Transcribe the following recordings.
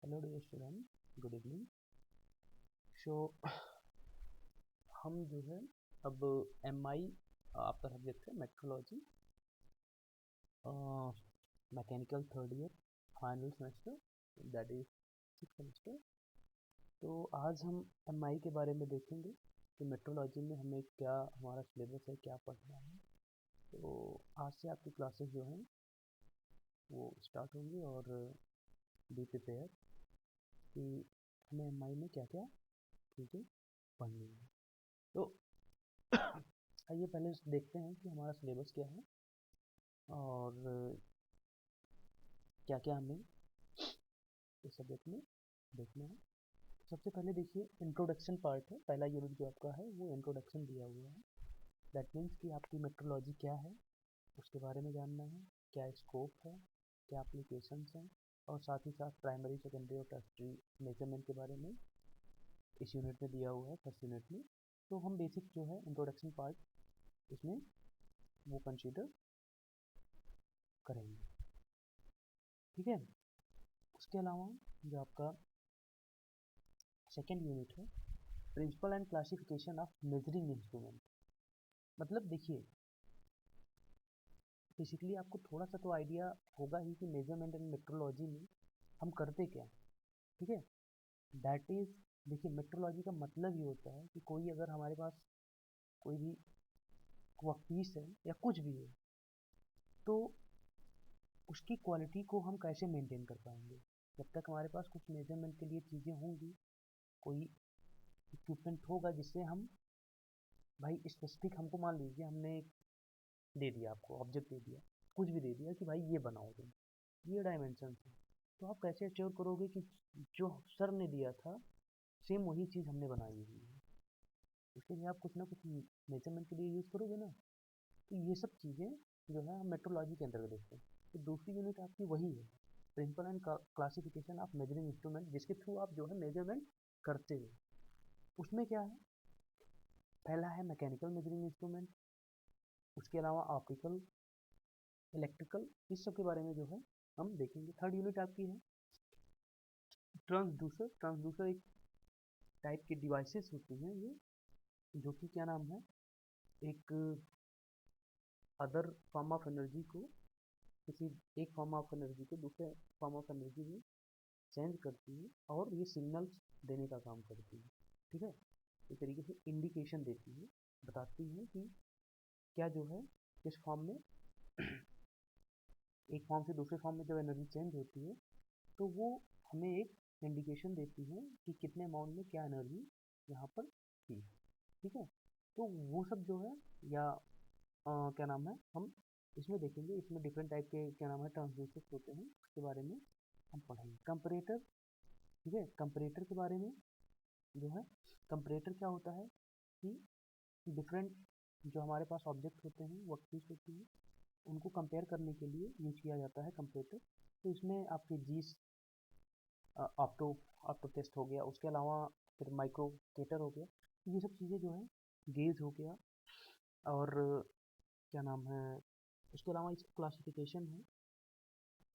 Hello dear student, good evening. So हम जो है अब MI आपका सब्जेक्ट है metrology, mechanical third year final semester, that is six semester. तो आज हम MI के बारे में देखेंगे कि मेट्रोलॉजी में हमें क्या हमारा सिलेबस है, क्या पढ़ना है। तो आज से आपकी क्लासेस जो हैं वो स्टार्ट होंगी और बी प्रिपेयर कि हमें MI में क्या क्या चीज़ें पढ़नी है। तो आइए पहले देखते हैं कि हमारा सिलेबस क्या है और क्या क्या हमें इस सब्जेक्ट में देखना है। सबसे पहले देखिए इंट्रोडक्शन पार्ट है, पहला यूनिट जो आपका है वो इंट्रोडक्शन दिया हुआ है। दैट मीन्स कि आपकी मेट्रोलॉजी क्या है उसके बारे में जानना है, क्या स्कोप है, क्या एप्लीकेशंस हैं, और साथ ही साथ प्राइमरी, सेकेंडरी और टर्शियरी मेजरमेंट के बारे में इस यूनिट में दिया हुआ है, फर्स्ट यूनिट में। तो हम बेसिक जो है इंट्रोडक्शन पार्ट इसमें वो कंसीडर करेंगे, ठीक है। उसके अलावा जो आपका सेकेंड यूनिट है principle and classification of measuring instrument. मतलब देखिए बेसिकली आपको थोड़ा सा तो आइडिया होगा ही कि मेजरमेंट एंड मेट्रोलॉजी में हम करते क्या हैं, ठीक है। दैट इज देखिए मेट्रोलॉजी का मतलब ये होता है कि कोई अगर हमारे पास कोई भी वर्कपीस है या कुछ भी है तो उसकी क्वालिटी को हम कैसे मेंटेन कर पाएंगे। जब तक हमारे पास कुछ मेजरमेंट के लिए चीज़ें होंगी, कोई इक्विपमेंट होगा जिससे हम भाई स्पेसिफिक, हमको मान लीजिए हमने एक दे दिया, आपको ऑब्जेक्ट दे दिया, कुछ भी दे दिया कि भाई ये बनाओ तुम, ये डायमेंशन है, तो आप कैसे अश्योर करोगे कि जो सर ने दिया था सेम वही चीज़ हमने बनाई हुई है। उसके लिए आप कुछ ना कुछ मेजरमेंट के लिए यूज़ करोगे ना। तो ये सब चीज़ें जो है हम मेट्रोलॉजी के अंतर्गत देखते हैं। तो दूसरी यूनिट आपकी वही है, principle and classification of measuring instrument, जिसके थ्रू आप जो है मेजरमेंट करते हो। उसमें क्या है, पहला है मैकेनिकल मेजरिंग इंस्ट्रूमेंट, उसके अलावा ऑप्टिकल, इलेक्ट्रिकल, इस सब के बारे में जो है हम देखेंगे। थर्ड यूनिट आपकी है ट्रांसड्यूसर। ट्रांसड्यूसर एक टाइप की डिवाइसेस होती हैं ये, जो कि क्या नाम है, एक अदर फॉर्म ऑफ एनर्जी को, किसी एक फॉर्म ऑफ एनर्जी को दूसरे फॉर्म ऑफ एनर्जी में चेंज करती है और ये सिग्नल्स देने का काम करती है, ठीक है। एक तरीके से इंडिकेशन देती है, बताती है कि क्या जो है किस फॉर्म में, एक फॉर्म से दूसरे फॉर्म में जब एनर्जी चेंज होती है तो वो हमें एक इंडिकेशन देती है कि कितने अमाउंट में क्या एनर्जी यहाँ पर थी, ठीक है। तो वो सब जो है या क्या नाम है हम इसमें देखेंगे। इसमें डिफरेंट टाइप के क्या नाम है ट्रांसड्यूसर्स होते हैं, उसके बारे में हम पढ़ेंगे। कंपरेटर, ठीक है। कंपरेटर के बारे में जो है, कंपरेटर क्या होता है कि डिफरेंट जो हमारे पास ऑब्जेक्ट होते हैं, वर्कपीस होती है, उनको कंपेयर करने के लिए यूज किया जाता है कंपरेटर। तो इसमें आपके जीस ऑप्टो ऑप्टो टेस्ट हो गया, उसके अलावा फिर माइक्रोकेटर हो गया, ये सब चीज़ें जो है, गेज हो गया, और क्या नाम है उसके अलावा इसकी क्लासिफिकेशन है,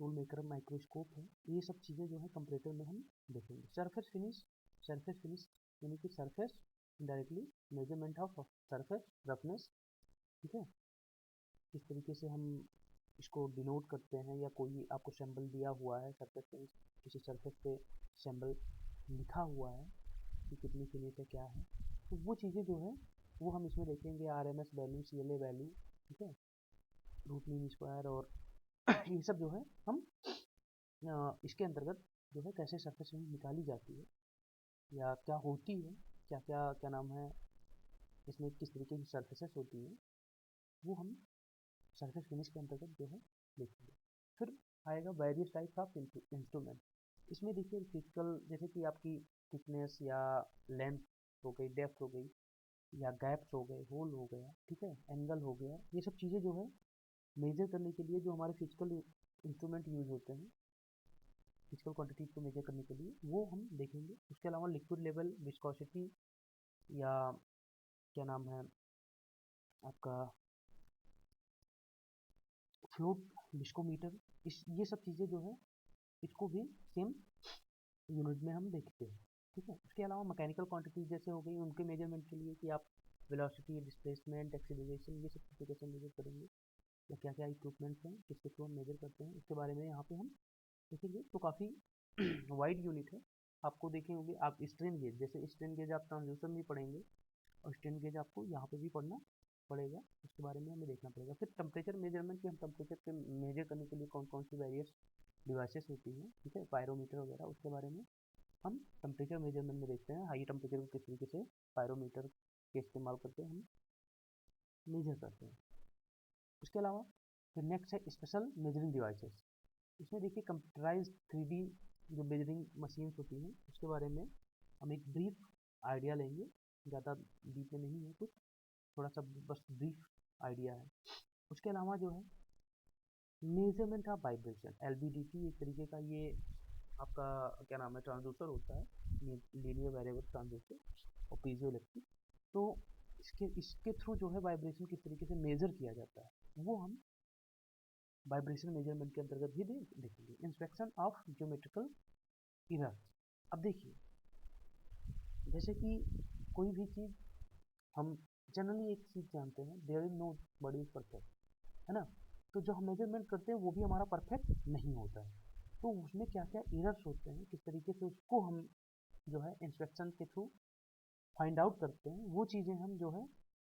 टूल मेकर, माइक्रोस्कोप है, ये सब चीज़ें जो है कंपरेटर में हम देखेंगे। सरफेस फिनिश, सरफेस फिनिश यानी कि surface directly measurement of surface roughness, ठीक है। इस तरीके से हम इसको डिनोट करते हैं, या कोई आपको सैम्बल दिया हुआ है सरफेस पे, किसी सरफेस पे सैम्बल लिखा हुआ है कि कितनी फिनिश है, क्या है, तो वो चीज़ें जो है वो हम इसमें देखेंगे। RMS वैल्यू, CLA वैल्यू, ठीक है, रूट मीन स्क्वायर, और ये सब जो है हम इसके अंतर्गत जो है कैसे सरफेस फिनिश निकाली जाती है या क्या होती है, क्या क्या क्या नाम है इसमें, किस तरीके की सरफेसेस होती है, वो हम सरफेस फिनिश के अंतर्गत जो है देखेंगे। फिर आएगा वेरियस टाइप्स ऑफ इंस्ट्रूमेंट। इसमें देखिए फिजिकल, जैसे कि आपकी थिकनेस या लेंथ हो गई, डेप्थ हो गई, या गैप्स हो गए, होल हो गया, ठीक है, एंगल हो गया, ये सब चीज़ें जो है मेजर करने के लिए जो हमारे फिजिकल इंस्ट्रूमेंट यूज होते हैं फिजिकल क्वांटिटीज को मेजर करने के लिए, वो हम देखेंगे। उसके अलावा लिक्विड लेवल, विस्कोसिटी, या क्या नाम है आपका फ्लूइड विस्कोमीटर, इस ये सब चीज़ें जो है इसको भी सेम यूनिट में हम देखते हैं, ठीक है। उसके अलावा मैकेनिकल क्वांटिटीज जैसे हो गई, उनके मेजरमेंट के लिए कि आप वेलोसिटी, डिस्प्लेसमेंट, एक्सीलरेशन, ये सब चीज़ें कैसे मेजर करेंगे, या क्या क्या इक्विपमेंट्स हैं किसके थ्रू हम मेजर करते हैं, उसके बारे में यहाँ पे हम देखेंगे। तो काफ़ी वाइड यूनिट है। आपको देखेंगे आप स्ट्रेन गेज, जैसे स्ट्रेन गेज आप ट्रांसड्यूसर में पढ़ेंगे, और स्ट्रेन गेज आपको यहाँ पे भी पढ़ना पड़ेगा, उसके बारे में हमें देखना पड़ेगा। फिर टेम्परेचर मेजरमेंट की, हम टेम्परेचर के मेजर करने के लिए कौन कौन सी वेरियस डिवाइसेस होती हैं, ठीक है, पायरोमीटर वगैरह, उसके बारे में हम टेम्परेचर मेजरमेंट में देखते हैं। हाई टेम्परेचर को किस तरीके से पायरोमीटर के इस्तेमाल करके हम मेजर करते हैं। उसके अलावा फिर नेक्स्ट है स्पेशल मेजरिंग डिवाइसेस। इसमें देखिए कंप्यूटराइज 3D जो मेजरिंग मशीन्स होती हैं, उसके बारे में हम एक ब्रीफ आइडिया लेंगे, ज़्यादा डीप में नहीं है कुछ, थोड़ा सा बस ब्रीफ आइडिया है। उसके अलावा जो है मेजरमेंट ऑफ वाइब्रेशन, LVDT एक तरीके का ये आपका क्या नाम है ट्रांसड्यूसर होता है, लीनियर वेरिएबल ट्रांसड्यूसर, और पीजो इलेक्ट्रिक। तो इसके थ्रू जो है वाइब्रेशन किस तरीके से मेजर किया जाता है, वो हम वाइब्रेशन मेजरमेंट के अंतर्गत भी देखेंगे। Inspection of geometrical error. अब देखिए, जैसे कि कोई भी चीज़ हम जनरली एक चीज़ जानते हैं, there is nobody is perfect, है ना। तो जो हम मेजरमेंट करते हैं वो भी हमारा परफेक्ट नहीं होता है, तो उसमें क्या क्या एरर्स होते हैं, किस तरीके से उसको हम जो है इंस्पेक्शन के थ्रू फाइंड आउट करते हैं, वो चीज़ें हम जो है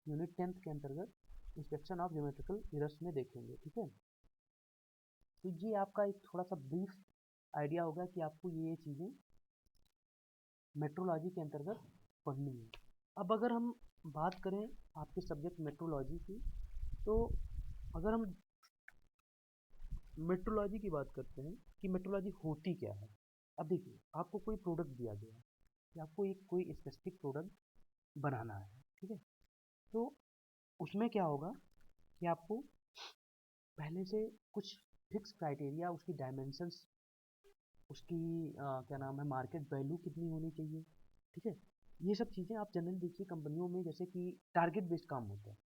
यूनिट 10th के अंतर्गत इंस्पेक्शन ऑफ ज्योमेट्रिकल एरर्स में देखेंगे, ठीक है। तो ये आपका एक थोड़ा सा ब्रीफ आइडिया होगा कि आपको ये चीज़ें मेट्रोलॉजी के अंतर्गत पढ़नी है। अब अगर हम बात करें आपके सब्जेक्ट मेट्रोलॉजी की, तो अगर हम मेट्रोलॉजी की बात करते हैं कि मेट्रोलॉजी होती क्या है। अब देखिए, आपको कोई प्रोडक्ट दिया गया है कि आपको एक कोई स्पेसिफिक प्रोडक्ट बनाना है, ठीक है। तो उसमें क्या होगा कि आपको पहले से कुछ फिक्स क्राइटेरिया, उसकी डायमेंशंस, उसकी क्या नाम है मार्केट वैल्यू कितनी होनी चाहिए, ठीक है। ये सब चीज़ें आप जनरली देखिए कंपनियों में, जैसे कि टारगेट बेस्ड काम होता है।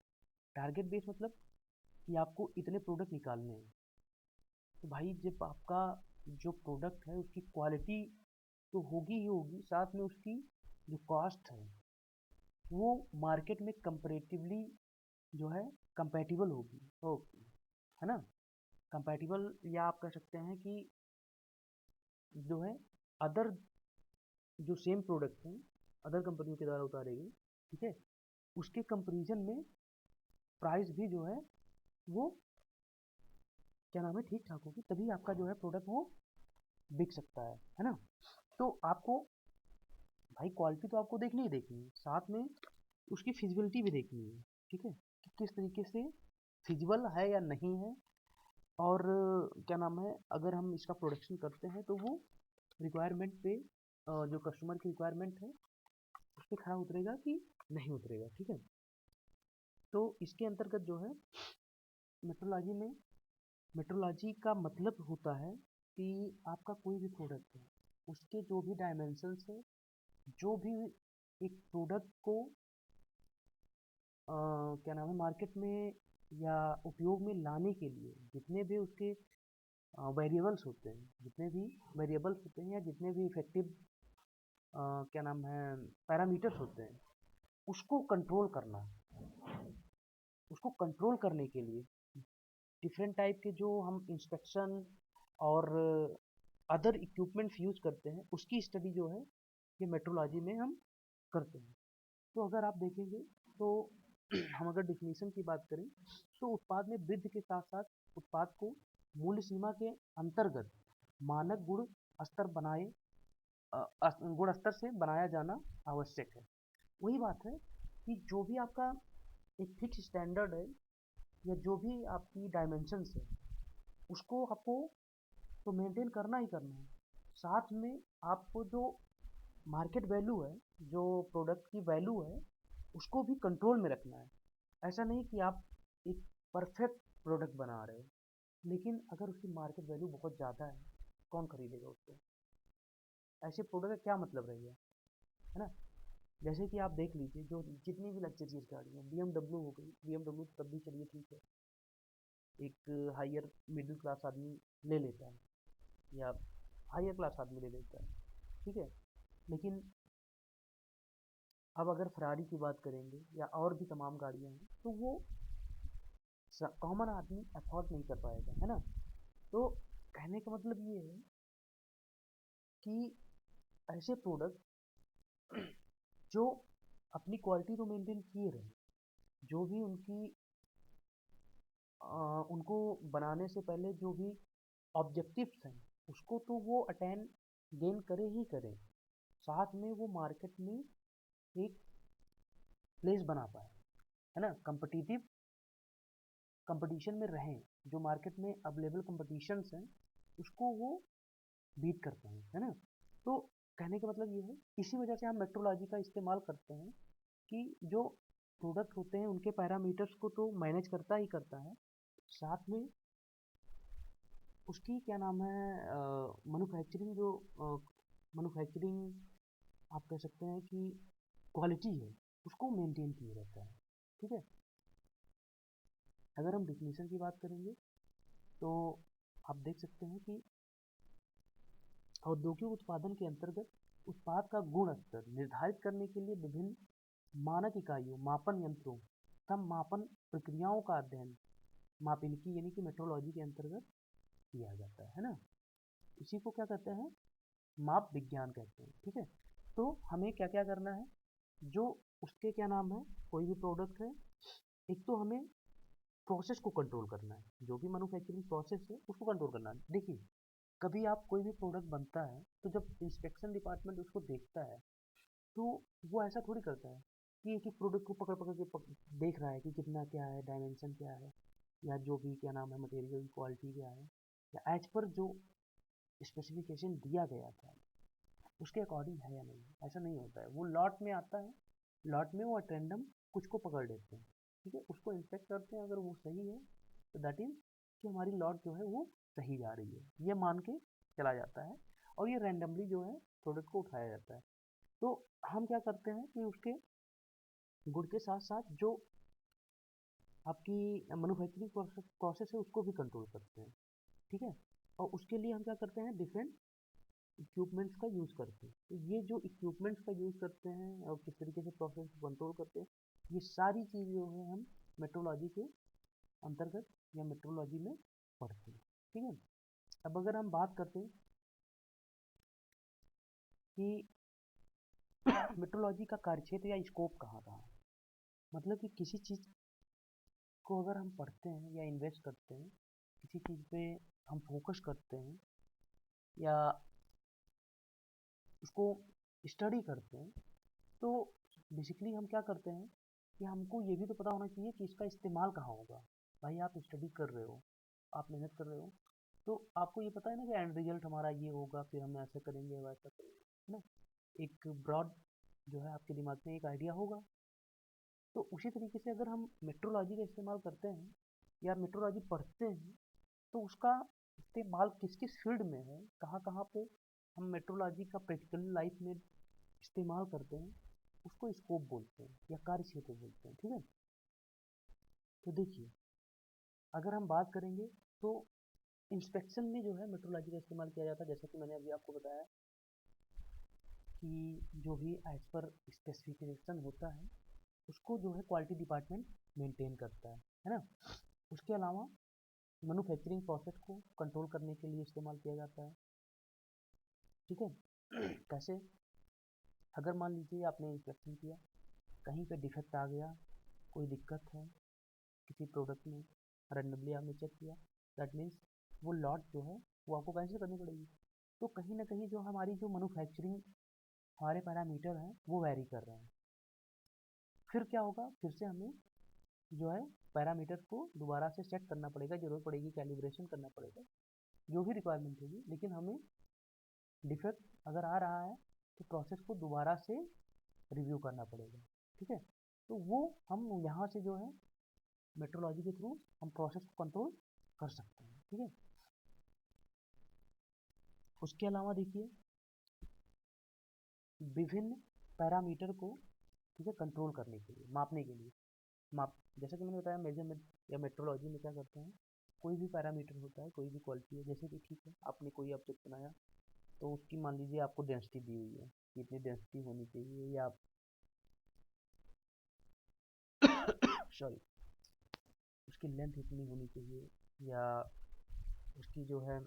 टारगेट बेस्ड मतलब कि आपको इतने प्रोडक्ट निकालने हैं, तो भाई जब आपका जो प्रोडक्ट है उसकी क्वालिटी तो होगी ही होगी, साथ में उसकी जो कॉस्ट है वो मार्केट में कंपैरेटिवली जो है कंपैटिबल होगी, है ना। कंपैटिबल, या आप कह सकते हैं कि जो है अदर जो सेम प्रोडक्ट हैं अदर कंपनियों के द्वारा उतारे गए, ठीक है, उसके कंपैरिजन में प्राइस भी जो है वो क्या नाम है ठीक ठाक होगी, तभी आपका जो है प्रोडक्ट वो बिक सकता है ना। तो आपको भाई क्वालिटी तो आपको देखनी ही देखनी है, साथ में उसकी फिजिबिलिटी भी देखनी है, ठीक है, कि किस तरीके से फिजिबल है या नहीं है। और क्या नाम है, अगर हम इसका प्रोडक्शन करते हैं तो वो रिक्वायरमेंट पे जो कस्टमर की रिक्वायरमेंट है उस पर खरा उतरेगा कि नहीं उतरेगा, ठीक है। तो इसके अंतर्गत जो है मेट्रोलॉजी में, मेट्रोलॉजी का मतलब होता है कि आपका कोई भी प्रोडक्ट है उसके जो भी डायमेंशंस है, जो भी एक प्रोडक्ट को क्या नाम है मार्केट में या उपयोग में लाने के लिए जितने भी उसके वेरिएबल्स होते हैं, जितने भी वेरिएबल्स होते हैं या जितने भी इफेक्टिव क्या नाम है पैरामीटर्स होते हैं, उसको कंट्रोल करना, उसको कंट्रोल करने के लिए डिफरेंट टाइप के जो हम इंस्पेक्शन और अदर इक्विपमेंट्स यूज करते हैं, उसकी स्टडी जो है ये मेट्रोलॉजी में हम करते हैं। तो अगर आप देखेंगे तो हम अगर डिफिनीशन की बात करें तो उत्पाद में वृद्धि के साथ साथ उत्पाद को मूल्य सीमा के अंतर्गत मानक स्तर बनाए गुण स्तर से बनाया जाना आवश्यक है। वही बात है कि जो भी आपका एक फिक्स स्टैंडर्ड है या जो भी आपकी डायमेंशंस है उसको आपको तो मेंटेन करना ही करना है, साथ में आपको जो मार्केट वैल्यू है, जो प्रोडक्ट की वैल्यू है, उसको भी कंट्रोल में रखना है। ऐसा नहीं कि आप एक परफेक्ट प्रोडक्ट बना रहे हो लेकिन अगर उसकी मार्केट वैल्यू बहुत ज़्यादा है, कौन खरीदेगा उसको, ऐसे प्रोडक्ट का क्या मतलब रहेगा, है ना। जैसे कि आप देख लीजिए जो जितनी भी लग्जरियस गाड़ी है, BMW हो गई, BMW तब भी चलिए ठीक है, एक हायर मिडिल क्लास आदमी ले लेता है या हायर क्लास आदमी ले लेता है, ठीक है। लेकिन अब अगर फरारी की बात करेंगे या और भी तमाम गाड़ियाँ हैं तो वो कॉमन आदमी अफोर्ड नहीं कर पाएगा, है ना। तो कहने का मतलब ये है कि ऐसे प्रोडक्ट जो अपनी क्वालिटी तो मेंटेन किए रहे, जो भी उनको बनाने से पहले जो भी ऑब्जेक्टिव्स हैं उसको तो वो अटेन गेन करे ही करे, साथ में वो मार्केट में एक प्लेस बना पाए, है ना। कंपटीशन में रहें, जो मार्केट में अवेलेबल कंपटीशंस हैं उसको वो बीट करते हैं, है ना। तो कहने का मतलब ये है, इसी वजह से हम मेट्रोलॉजी का इस्तेमाल करते हैं कि जो प्रोडक्ट होते हैं उनके पैरामीटर्स को तो मैनेज करता ही करता है, साथ में उसकी क्या नाम है मैन्युफैक्चरिंग आप कह सकते हैं कि क्वालिटी है उसको मेंटेन किए रहता है, ठीक है। अगर हम डिफिनीशन की बात करेंगे तो आप देख सकते हैं कि औद्योगिक उत्पादन के अंतर्गत उत्पाद का गुण स्तर निर्धारित करने के लिए विभिन्न मानक इकाइयों, मापन यंत्रों, तब मापन प्रक्रियाओं का अध्ययन मापिनकी यानी कि मेट्रोलॉजी के अंतर्गत किया जाता है ना। इसी को क्या कहते हैं, माप विज्ञान कहते हैं, ठीक है। तो हमें क्या क्या करना है, जो उसके क्या नाम है, कोई भी प्रोडक्ट है, एक तो हमें प्रोसेस को कंट्रोल करना है, जो भी मैन्युफैक्चरिंग प्रोसेस है उसको कंट्रोल करना है। देखिए, कभी आप कोई भी प्रोडक्ट बनता है तो जब इंस्पेक्शन डिपार्टमेंट उसको देखता है तो वो ऐसा थोड़ी करता है कि एक ही प्रोडक्ट को पकड़ पकड़ के देख रहा है कि कितना क्या है, डायमेंशन क्या है, या जो भी क्या नाम है मटेरियल की क्वालिटी क्या है, या एज पर जो स्पेसिफिकेशन दिया गया था उसके अकॉर्डिंग है या नहीं, ऐसा नहीं होता है। वो लॉट में आता है, लॉट में वो अटेंडम कुछ को पकड़ लेते हैं, ठीक है, उसको इंस्पेक्ट करते हैं, अगर वो सही है तो दैट इज कि हमारी लॉट जो है वो सही जा रही है, ये मान के चला जाता है, और ये रैंडमली जो है प्रोडक्ट को उठाया जाता है। तो हम क्या करते हैं कि उसके गुण के साथ साथ जो आपकी मैन्युफैक्चरिंग प्रोसेस है उसको भी कंट्रोल करते हैं, ठीक है। और उसके लिए हम क्या करते हैं, डिफरेंट इक्विपमेंट्स का यूज़ करते हैं। तो ये जो इक्विपमेंट्स का यूज़ करते हैं और किस तरीके से प्रोसेस को कंट्रोल करते हैं, ये सारी चीज़ जो है हम मेट्रोलॉजी के अंतर्गत या मेट्रोलॉजी में पढ़ते हैं, ठीक है। अब अगर हम बात करते हैं कि मेट्रोलॉजी का कार्यक्षेत्र या स्कोप कहाँ कहाँ है, मतलब कि किसी चीज़ को अगर हम पढ़ते हैं या इन्वेस्ट करते हैं, किसी चीज़ पे हम फोकस करते हैं या उसको स्टडी करते हैं, तो बेसिकली हम क्या करते हैं कि हमको ये भी तो पता होना चाहिए कि इसका इस्तेमाल कहाँ होगा। भाई आप स्टडी कर रहे हो, आप मेहनत कर रहे हो, तो आपको ये पता है ना कि एंड रिजल्ट हमारा ये होगा, फिर हम ऐसा करेंगे वैसा करेंगे, है ना। एक ब्रॉड जो है आपके दिमाग में एक आइडिया होगा। तो उसी तरीके से अगर हम मेट्रोलॉजी का इस्तेमाल करते हैं या मेट्रोलॉजी पढ़ते हैं तो उसका इस्तेमाल किस किस फील्ड में है, कहाँ कहाँ पे हम मेट्रोलॉजी का प्रैक्टिकल लाइफ में इस्तेमाल करते हैं, उसको स्कोप बोलते हैं या कार्य क्षेत्र बोलते हैं, ठीक है। तो देखिए, अगर हम बात करेंगे तो इंस्पेक्शन में जो है मेट्रोलॉजी का इस्तेमाल किया जाता है, जैसा कि मैंने अभी आपको बताया कि जो भी एज पर स्पेसिफिकेशन होता है उसको जो है क्वालिटी डिपार्टमेंट मेंटेन करता है ना। उसके अलावा मैन्युफैक्चरिंग प्रोसेस को कंट्रोल करने के लिए इस्तेमाल किया जाता है, ठीक है। कैसे, अगर मान लीजिए आपने इंस्पेक्शन किया, कहीं पे डिफेक्ट आ गया, कोई दिक्कत है किसी प्रोडक्ट में, रैंडमली आपने चेक किया, दैट मीन्स वो लॉट जो है वो आपको कैंसिल करनी पड़ेगी। तो कहीं ना कहीं जो हमारी जो मैन्युफैक्चरिंग हमारे पैरामीटर हैं वो वैरी कर रहे हैं, फिर क्या होगा, फिर से हमें जो है पैरामीटर को दोबारा से सेट करना पड़ेगा, जरूरत पड़ेगी कैलिब्रेशन करना पड़ेगा, जो भी रिक्वायरमेंट होगी। लेकिन हमें डिफेक्ट अगर आ रहा है तो प्रोसेस को दोबारा से रिव्यू करना पड़ेगा, ठीक है। तो वो हम यहाँ से जो है मेट्रोलॉजी के थ्रू हम प्रोसेस को कंट्रोल कर सकते हैं, ठीक है। उसके अलावा देखिए, विभिन्न पैरामीटर को, ठीक है, कंट्रोल करने के लिए, मापने के लिए, माप जैसा कि मैंने बताया मेजरमेंट या मेट्रोलॉजी में क्या करते हैं, कोई भी पैरामीटर होता है, कोई भी क्वालिटी है, जैसे कि ठीक है आपने कोई ऑब्जेक्ट बनाया, तो उसकी मान लीजिए आपको डेंसिटी दी हुई है कि इतनी डेंसिटी होनी चाहिए, या सॉरी उसकी लेंथ इतनी होनी चाहिए, या उसकी जो है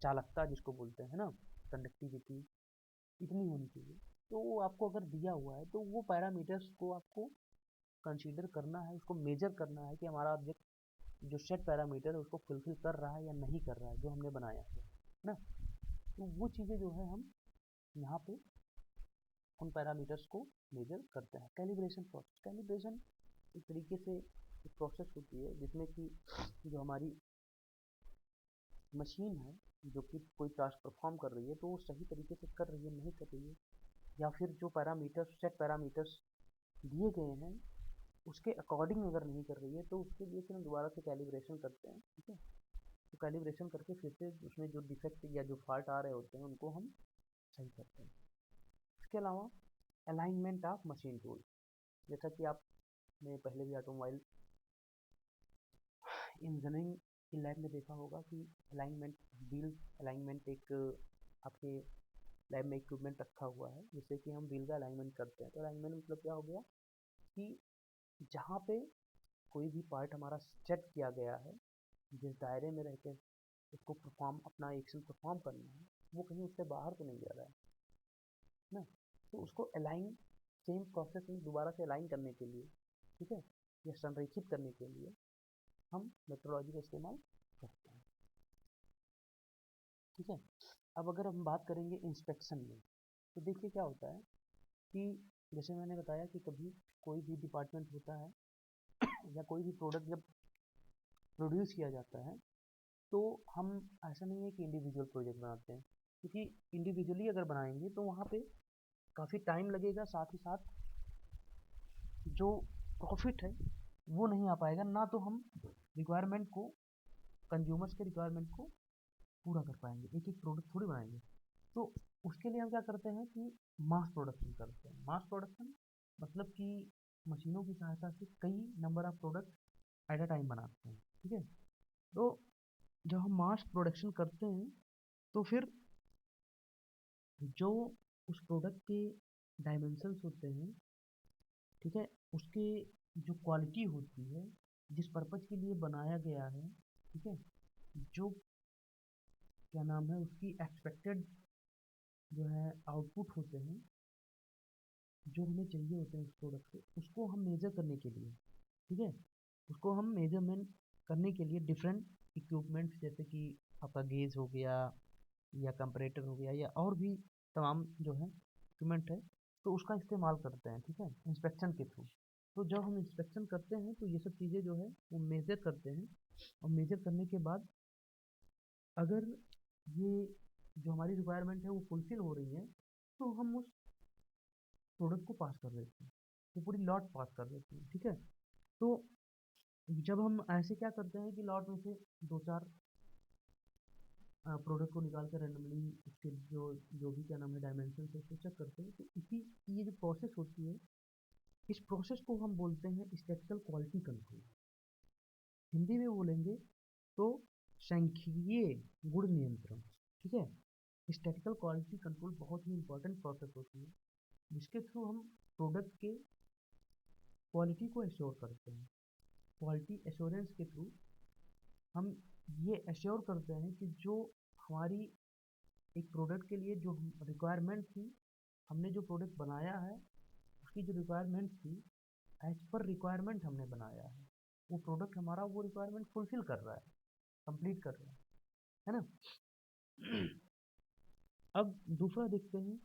चालकता जिसको बोलते हैं ना, कंडक्टिविटी इतनी होनी चाहिए। तो वो आपको अगर दिया हुआ है तो वो पैरामीटर्स को आपको कंसीडर करना है, उसको मेजर करना है कि हमारा ऑब्जेक्ट जो सेट पैरामीटर है उसको फुलफिल कर रहा है या नहीं कर रहा है, जो हमने बनाया है ना। तो वो चीज़ें जो है हम यहाँ पे उन पैरामीटर्स को मेजर करते हैं। कैलिब्रेशन प्रोसेस, कैलिब्रेशन एक तरीके से एक प्रोसेस होती है जिसमें कि जो हमारी मशीन है जो कि कोई टास्क परफॉर्म कर रही है तो वो सही तरीके से कर रही है नहीं कर रही है, या फिर जो पैरामीटर्स सेट पैरामीटर्स दिए गए हैं उसके अकॉर्डिंग अगर नहीं कर रही है तो उसके लिए फिर हम दोबारा से कैलिब्रेशन करते हैं। ठीक है, तो कैलिब्रेशन करके फिर से उसमें जो डिफेक्ट या जो फॉल्ट आ रहे होते हैं उनको हम सही करते हैं। इसके अलावा अलाइनमेंट ऑफ मशीन टूल, जैसा कि आपने पहले भी ऑटोमोबाइल इंजीनियरिंग की लैब में देखा होगा कि अलाइनमेंट, व्हील अलाइनमेंट एक आपके लैब में इक्विपमेंट रखा हुआ है जिससे कि हम व्हील का अलाइनमेंट करते हैं। तो अलाइनमेंट मतलब क्या हो गया कि जहाँ पे कोई भी पार्ट हमारा सेट किया गया है, जिस दायरे में रह के उसको परफॉर्म अपना एक्शन परफॉर्म करना है, वो कहीं उससे बाहर तो नहीं जा रहा है ना। तो उसको अलाइन सेम प्रोसेस में दोबारा से अलाइन करने के लिए, ठीक है, या संरेखित करने के लिए हम मेट्रोलॉजी का इस्तेमाल करते हैं। ठीक है, अब अगर हम बात करेंगे इंस्पेक्शन में, तो देखिए क्या होता है कि जैसे मैंने बताया कि कभी कोई भी डिपार्टमेंट होता है या कोई भी प्रोडक्ट जब प्रोड्यूस किया जाता है तो हम, ऐसा नहीं है कि इंडिविजुअल प्रोजेक्ट बनाते हैं, क्योंकि इंडिविजुअली अगर बनाएंगे तो वहाँ पे काफ़ी टाइम लगेगा, साथ ही साथ जो प्रॉफिट है वो नहीं आ पाएगा, ना तो हम रिक्वायरमेंट को, कंज्यूमर्स के रिक्वायरमेंट को पूरा कर पाएंगे, एक एक प्रोडक्ट थोड़ी बनाएंगे। तो उसके लिए हम क्या करते हैं कि मास प्रोडक्शन करते हैं। मास प्रोडक्शन मतलब कि मशीनों की सहायता से कई number of product at a time बनाते हैं। ठीक है, तो जब हम मास प्रोडक्शन करते हैं तो फिर जो उस प्रोडक्ट के डायमेंशंस होते हैं, ठीक है, उसके जो क्वालिटी होती है, जिस पर्पज़ के लिए बनाया गया है, ठीक है, जो क्या नाम है उसकी एक्सपेक्टेड जो है आउटपुट होते हैं, जो हमें चाहिए होते हैं उस प्रोडक्ट से, उसको हम मेजर करने के लिए, ठीक है, उसको हम मेजरमेंट करने के लिए डिफरेंट इक्विपमेंट्स जैसे कि आपका गेज हो गया या कंपरेटर हो गया या और भी तमाम जो है इक्विपमेंट है, तो उसका इस्तेमाल करते हैं। ठीक है, इंस्पेक्शन के थ्रू। तो जब हम इंस्पेक्शन करते हैं तो ये सब चीज़ें जो है वो मेजर करते हैं, और मेजर करने के बाद अगर ये जो हमारी रिक्वायरमेंट है वो फुलफिल हो रही है तो हम उस प्रोडक्ट को पास कर देते हैं, वो पूरी लॉट पास कर देते हैं। ठीक है, तो जब हम ऐसे क्या करते हैं कि लॉट में से दो चार प्रोडक्ट को निकाल कर रैंडमली उसके जो जो भी क्या नाम है डायमेंशन है उसको चेक करते हैं, तो इसी ये जो प्रोसेस होती है, इस प्रोसेस को हम बोलते हैं स्टैटिकल क्वालिटी कंट्रोल। हिंदी में बोलेंगे तो सांख्यिकीय गुण नियंत्रण। ठीक है, स्टैटिकल क्वालिटी कंट्रोल बहुत ही इंपॉर्टेंट प्रोसेस होती है जिसके थ्रू हम प्रोडक्ट के क्वालिटी को एश्योर करते हैं। क्वालिटी एश्योरेंस के थ्रू हम ये एश्योर करते हैं कि जो हमारी एक प्रोडक्ट के लिए जो रिक्वायरमेंट थी, हमने जो प्रोडक्ट बनाया है उसकी जो रिक्वायरमेंट थी, एज पर रिक्वायरमेंट हमने बनाया है, वो प्रोडक्ट हमारा वो रिक्वायरमेंट फुलफिल कर रहा है, कंप्लीट कर रहा है ना। अब दूसरा देखते हैं,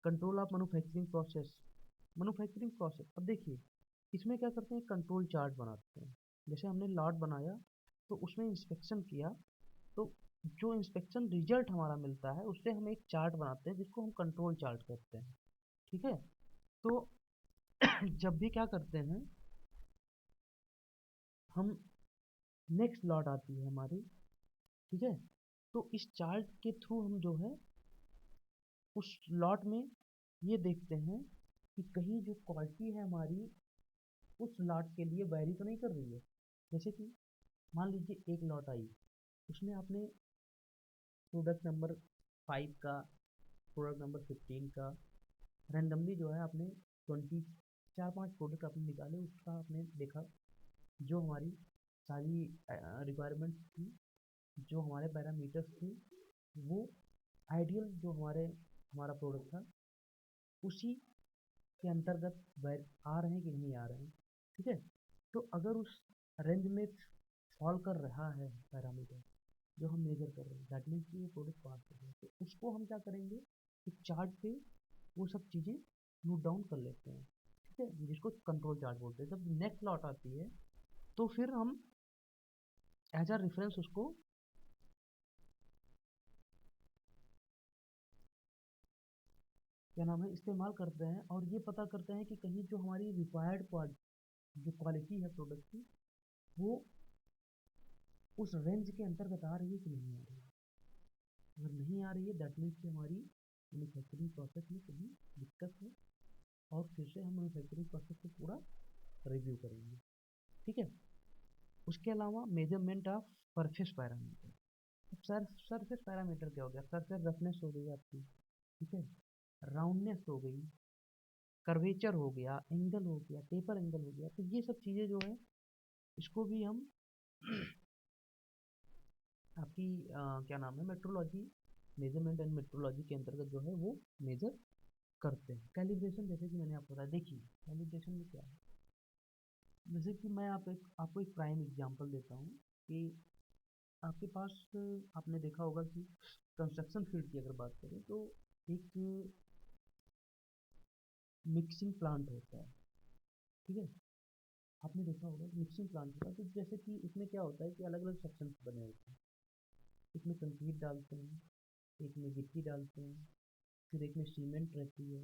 control of manufacturing process. Manufacturing process, अब देखिए इसमें क्या करते हैं, कंट्रोल चार्ट बनाते हैं। जैसे हमने लॉट बनाया तो उसमें इंस्पेक्शन किया, तो जो इंस्पेक्शन रिजल्ट हमारा मिलता है उससे हम एक चार्ट बनाते हैं जिसको हम कंट्रोल चार्ट कहते हैं। ठीक है, तो जब भी क्या करते हैं हम, नेक्स्ट लॉट आती है हमारी, ठीक है, तो इस चार्ट के थ्रू हम जो है उस लॉट में ये देखते हैं कि कहीं जो क्वालिटी है हमारी उस लॉट के लिए वैरी तो नहीं कर रही है। जैसे कि मान लीजिए एक लॉट आई, उसमें आपने प्रोडक्ट नंबर 5 का प्रोडक्ट नंबर 15 का रैंडमली जो है आपने 4-5 प्रोडक्ट आपने निकाले, उसका आपने देखा जो हमारी सारी रिक्वायरमेंट्स थी, जो हमारे पैरामीटर्स थे, वो आइडियल जो हमारा प्रोडक्ट था उसी के अंतर्गत आ रहे हैं कि नहीं आ रहे हैं। ठीक है, तो अगर उस रेंज में फॉल कर रहा है पैरामीटर जो हम मेजर कर रहे हैं, दैट मीन्स कि वो प्रोडक्ट पास कर रहे हैं, तो उसको हम क्या करेंगे, एक चार्ट पे वो सब चीज़ें नोट डाउन कर लेते हैं। ठीक है, जिसको कंट्रोल चार्ट बोलते हैं। जब नेक्स्ट लॉट आती है तो फिर हम एज अ रेफरेंस उसको क्या नाम है इस्तेमाल करते हैं, और ये पता करते हैं कि कहीं जो हमारी रिक्वायर्ड जो क्वालिटी है प्रोडक्ट की, वो उस रेंज के अंतर्गत आ रही है कि नहीं आ रही है। अगर नहीं आ रही है, दैट मीन्स कि हमारी मैन्युफैक्चरिंग प्रोसेस में कहीं दिक्कत है, और फिर से हम मैन्युफैक्चरिंग प्रोसेस को पूरा रिव्यू करेंगे। ठीक है, उसके अलावा measurement of surface parameter. Surface parameter क्या हो गया, सरफेस रफनेस हो गई आपकी, ठीक है, राउंडनेस हो गई, कर्वेचर हो गया, एंगल हो गया, टेपर एंगल हो गया। तो ये सब चीज़ें जो है इसको भी हम आपकी क्या नाम है मेट्रोलॉजी, मेजरमेंट एंड मेट्रोलॉजी के अंतर्गत जो है वो मेजर करते हैं। कैलिब्रेशन, जैसे कि मैंने आपको बताया, देखिए कैलिब्रेशन में क्या है, जैसे कि मैं आपको एक प्राइम एग्जांपल देता हूँ कि आपके पास, आपने देखा होगा कि कंस्ट्रक्शन फील्ड की अगर बात करें तो एक मिक्सिंग प्लांट होता है। ठीक है, आपने देखा होगा मिक्सिंग प्लांट होता है, तो जैसे कि इसमें क्या होता है कि अलग अलग सेक्शंस बने होते हैं। इसमें कंक्रीट डालते हैं, एक में गिट्टी डालते हैं, फिर एक में सीमेंट रहती है,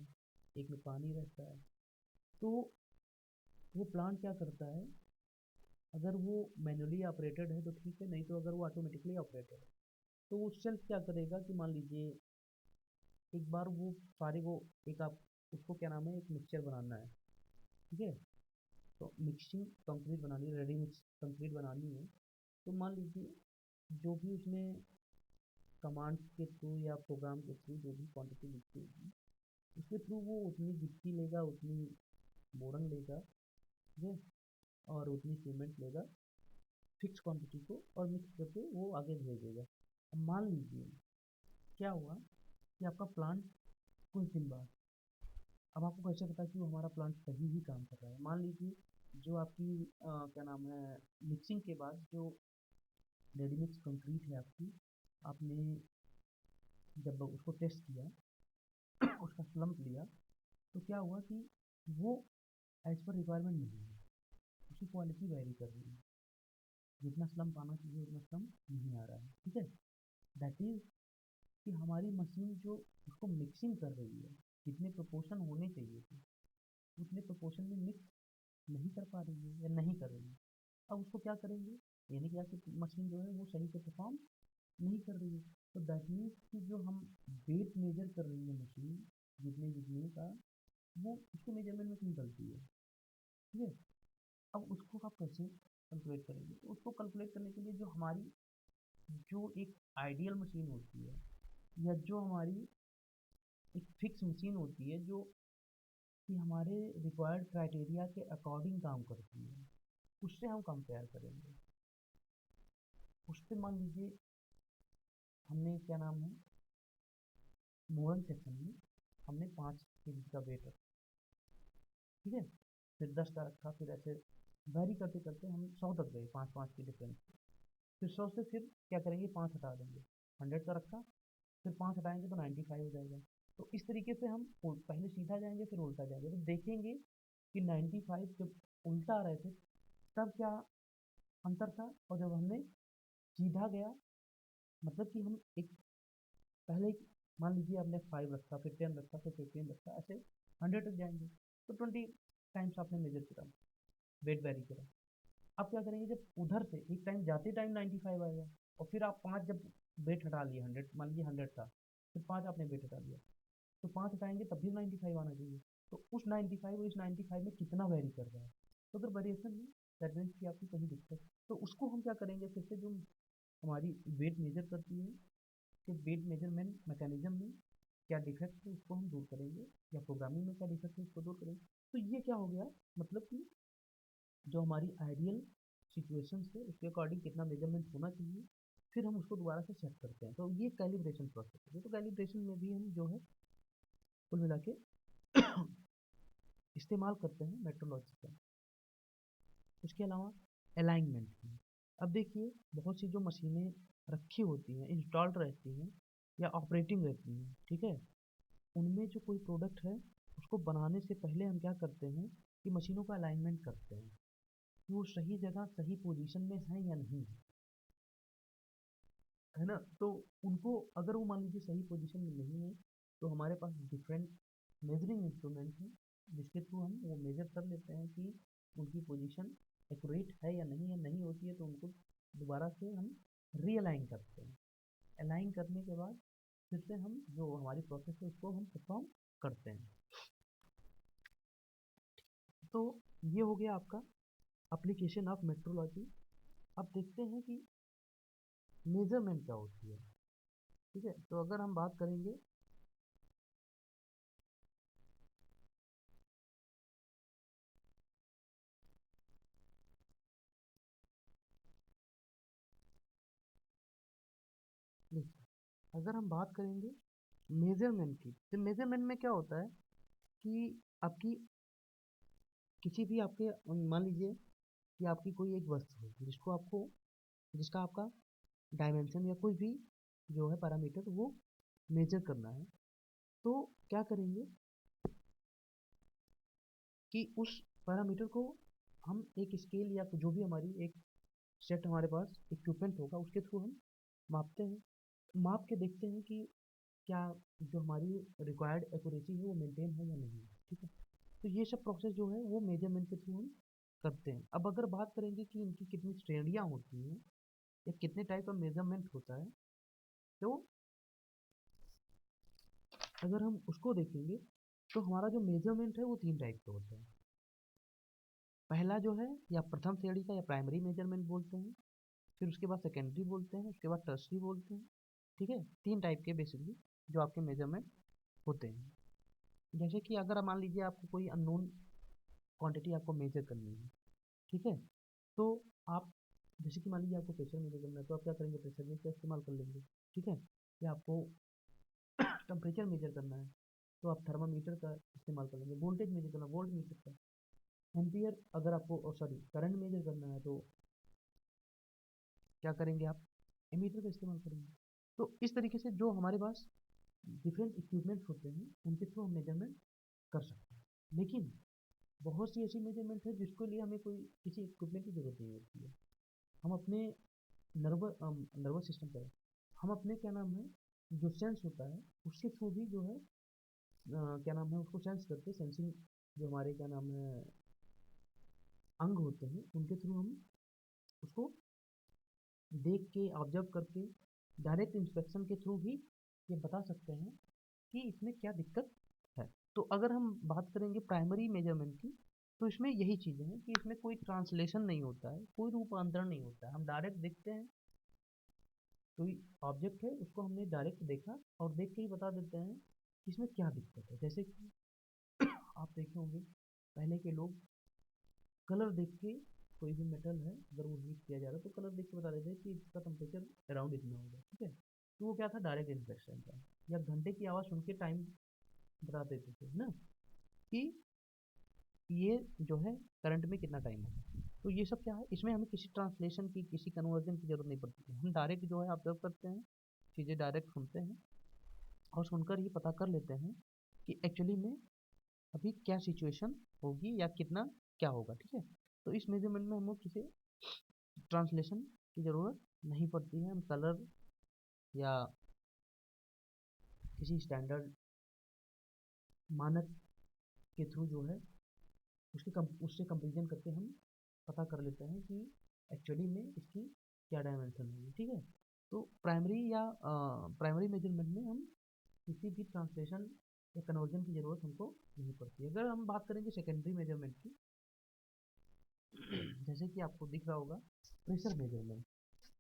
एक में पानी रहता है। तो वो प्लांट क्या करता है, अगर वो मैनुअली ऑपरेटेड है तो ठीक है, नहीं तो अगर वो ऑटोमेटिकली ऑपरेटेड है तो वो सेल्फ क्या करेगा कि मान लीजिए एक बार वो सारे को एक आप उसको क्या नाम है एक मिक्सचर बनाना है। ठीक है, तो मिक्सिंग कंक्रीट बनानी है, रेडी मिक्स कंक्रीट बनानी है, तो मान लीजिए जो भी उसमें कमांड्स के थ्रू या प्रोग्राम के थ्रू जो भी क्वांटिटी लिखी होगी उसके थ्रू वो उतनी गिट्टी लेगा, उतनी मोरंग लेगा, ठीक है, और उतनी सीमेंट लेगा फिक्स क्वांटिटी को, और मिक्स करके वो आगे भेजेगा। अब मान लीजिए क्या हुआ कि आपका प्लांट कुछ दिन बाद, अब आपको कैसे पता कि वो हमारा प्लांट सही ही काम कर रहा है। मान लीजिए जो आपकी क्या नाम है मिक्सिंग के बाद जो रेडी मिक्स कंक्रीट है आपकी, आपने जब उसको टेस्ट किया उसका स्लम्प लिया, तो क्या हुआ कि वो एज पर रिक्वायरमेंट नहीं है, उसकी क्वालिटी वेरी कर रही है, जितना स्लम्प आना चाहिए उतना स्लम्प नहीं आ रहा है। ठीक है, दैट इज़ कि हमारी मशीन जो उसको मिक्सिंग कर रही है, जितने प्रोपोर्शन होने चाहिए थे उतने प्रोपोर्शन में मिक्स नहीं कर पा रही है या नहीं कर रही है। अब उसको क्या करेंगे, यानी कि आपकी मशीन जो है वो सही से परफॉर्म नहीं कर रही है। तो दैट मीन्स कि जो हम वेट मेजर कर रही है मशीन, जितने जितने का, वो उसके मेजरमेंट में कहीं गलती है। ठीक है, अब उसको आप कैसे कैलकुलेट करेंगे, तो उसको कैलकुलेट करने के लिए जो हमारी जो एक आइडियल मशीन होती है, या जो हमारी एक फिक्स मशीन होती है जो कि हमारे रिक्वायर्ड क्राइटेरिया के अकॉर्डिंग काम करती है, उससे हम कंपेयर करेंगे। उस पर मान लीजिए हमने क्या नाम है मोरन सेक्शन में हमने 5 kg का वेट रखा। ठीक है, फिर 10 का रखा, फिर ऐसे वैरी करते करते हम 100 तक गए, 5-5 के डिफरेंस। फिर 100 से फिर क्या करेंगे, 5 हटा देंगे, 100 का रखा, फिर 5 हटाएंगे तो 95 हो जाएगा। तो इस तरीके से हम पहले सीधा जाएंगे फिर उल्टा जाएंगे, तो देखेंगे कि 95 जब उल्टा आ रहे थे तब क्या अंतर था, और जब हमने सीधा गया, मतलब कि हम एक पहले मान लीजिए आपने 5 रखा, फिर 10 रखा, फिर 15 रखा, ऐसे 100 तक जाएंगे, तो 20 टाइम्स आपने मेजर करा, वेट वेरी करा। अब क्या करेंगे, जब उधर से एक टाइम जाते टाइम 95 आएगा, और फिर आप 5 जब वेट हटा लिए, 100 मान लीजिए 100 था, फिर 5 आपने वेट हटा लिया, तो 5 हटाएंगे तब भी 95 आना चाहिए। तो उस 95 और इस 95 में कितना वेरी कर रहा है, तो अगर वेरिएशन है दैट मीन्स की आपकी कहीं दिक्कत, तो उसको हम क्या करेंगे, फिर से जो हमारी वेट मेजर करती है कि वेट मेजरमेंट मैकेनिज्म में क्या डिफेक्ट है उसको हम दूर करेंगे, या प्रोग्रामिंग में क्या डिफेक्ट है उसको दूर करेंगे। तो ये क्या हो गया, मतलब कि जो हमारी आइडियल सिचुएशंस है उसके अकॉर्डिंग कितना मेजरमेंट होना चाहिए, फिर हम उसको दोबारा से सेट करते हैं। तो ये कैलिब्रेशन प्रोसेस है। तो कैलिब्रेशन में भी हम जो है कुल मिला के इस्तेमाल करते हैं मेट्रोलॉजी का। उसके अलावा अलाइनमेंट में, अब देखिए बहुत सी जो मशीनें रखी होती हैं, इंस्टॉल्ड रहती हैं या ऑपरेटिंग रहती हैं, ठीक है, उनमें जो कोई प्रोडक्ट है उसको बनाने से पहले हम क्या करते हैं कि मशीनों का अलाइनमेंट करते हैं कि वो सही जगह सही पोजीशन में है या नहीं है ना। तो उनको अगर वो मान लीजिए सही पोजीशन में नहीं है, तो हमारे पास डिफरेंट मेजरिंग इंस्ट्रूमेंट है जिसके थ्रू हम वो मेजर कर लेते हैं कि उनकी पोजीशन एक्यूरेट है या नहीं है। नहीं होती है तो उनको दोबारा से हम रीअलाइन करते हैं। अलाइन करने के बाद फिर से हम जो हमारी प्रोसेस है उसको हम परफॉर्म करते हैं। तो ये हो गया आपका एप्लीकेशन ऑफ मेट्रोलॉजी। अब देखते हैं कि मेजरमेंट क्या होती है, ठीक है। तो अगर हम बात करेंगे अगर हम बात करेंगे मेजरमेंट की, तो मेजरमेंट में क्या होता है कि आपकी किसी भी आपके मान लीजिए कि आपकी कोई एक वस्तु है जिसको आपको जिसका आपका डायमेंशन या कोई भी जो है पैरामीटर वो मेजर करना है। तो क्या करेंगे कि उस पैरामीटर को हम एक स्केल या जो भी हमारी एक सेट हमारे पास इक्विपमेंट होगा उसके थ्रू हम मापते हैं। माप के देखते हैं कि क्या जो हमारी रिक्वायर्ड एक्यूरेसी है वो मेंटेन है या नहीं, ठीक है। तो ये सब प्रोसेस जो है वो मेजरमेंट के थ्रू हम करते हैं। अब अगर बात करेंगे कि इनकी कितनी श्रेणियाँ होती हैं या कितने टाइप का मेजरमेंट होता है, तो अगर हम उसको देखेंगे तो हमारा जो मेजरमेंट है वो 3 टाइप का होता है। पहला जो है या प्रथम श्रेणी का या प्राइमरी मेजरमेंट बोलते हैं, फिर उसके बाद सेकेंडरी बोलते हैं, उसके बाद टर्सरी बोलते हैं, ठीक है। 3 टाइप के बेसिकली जो आपके मेजरमेंट होते हैं। जैसे कि अगर मान लीजिए आपको कोई अननोन क्वांटिटी आपको मेजर करनी है, ठीक है, तो आप जैसे कि मान लीजिए आपको प्रेशर मेजर करना है तो आप क्या करेंगे, प्रेशर गेज का इस्तेमाल कर लेंगे, ठीक है। या आपको टेम्परेचर मेजर करना है तो आप थर्मामीटर का इस्तेमाल कर लेंगे। वोल्टेज मेजर करना वोल्ट मीटर का। एम्पियर अगर आपको सॉरी करंट मेजर करना है तो क्या करेंगे, आप एमीटर का इस्तेमाल करेंगे। तो इस तरीके से जो हमारे पास डिफरेंट इक्विपमेंट्स होते हैं उनके थ्रू हम मेजरमेंट कर सकते हैं। लेकिन बहुत सी ऐसी मेजरमेंट है जिसके लिए हमें कोई किसी इक्विपमेंट की ज़रूरत नहीं होती है। हम अपने नर्वस सिस्टम पर हम अपने क्या नाम है जो सेंस होता है उसके थ्रू भी जो है क्या नाम है उसको सेंस करके सेंसिंग जो हमारे क्या नाम है अंग होते हैं उनके थ्रू हम उसको देख के ऑब्जर्व करके डायरेक्ट इंस्पेक्शन के थ्रू भी ये बता सकते हैं कि इसमें क्या दिक्कत है। तो अगर हम बात करेंगे प्राइमरी मेजरमेंट की, तो इसमें यही चीज़ें हैं कि इसमें कोई ट्रांसलेशन नहीं होता है, कोई रूपांतरण नहीं होता है। हम डायरेक्ट देखते हैं, कोई ऑब्जेक्ट है उसको हमने डायरेक्ट देखा और देख के ही बता देते हैं कि इसमें क्या दिक्कत है। जैसे कि आप देखे होंगे पहले के लोग कलर देख के कोई भी मेटल है अगर वो हीट किया जा रहा है तो कलर देख के बता देते हैं कि इसका टेम्परेचर अराउंड इतना होगा, ठीक है। तो वो क्या था, डायरेक्ट इंस्पेक्शन था। या घंटे की आवाज़ सुन के टाइम बता देते थे ना कि ये जो है करंट में कितना टाइम है। तो ये सब क्या है, इसमें हमें किसी ट्रांसलेशन की किसी कन्वर्जन की जरूरत नहीं पड़ती है। हम डायरेक्ट जो है ऑब्जर्व करते हैं, चीज़ें डायरेक्ट सुनते हैं और सुनकर ही पता कर लेते हैं कि एक्चुअली में अभी क्या सिचुएशन होगी या कितना क्या होगा, ठीक है। तो इस मेजरमेंट में हमें किसी ट्रांसलेशन की ज़रूरत नहीं पड़ती है। हम कलर या किसी स्टैंडर्ड मानक के थ्रू जो है उससे कंपेरिजन करके हम पता कर लेते हैं कि एक्चुअली में इसकी क्या डायमेंशन होगी, ठीक है। तो प्राइमरी मेजरमेंट में हम किसी भी ट्रांसलेशन या कन्वर्जन की ज़रूरत हमको नहीं पड़ती। अगर हम बात करेंगे सेकेंडरी मेजरमेंट की, जैसे कि आपको दिख रहा होगा प्रेशर मेजरमेंट,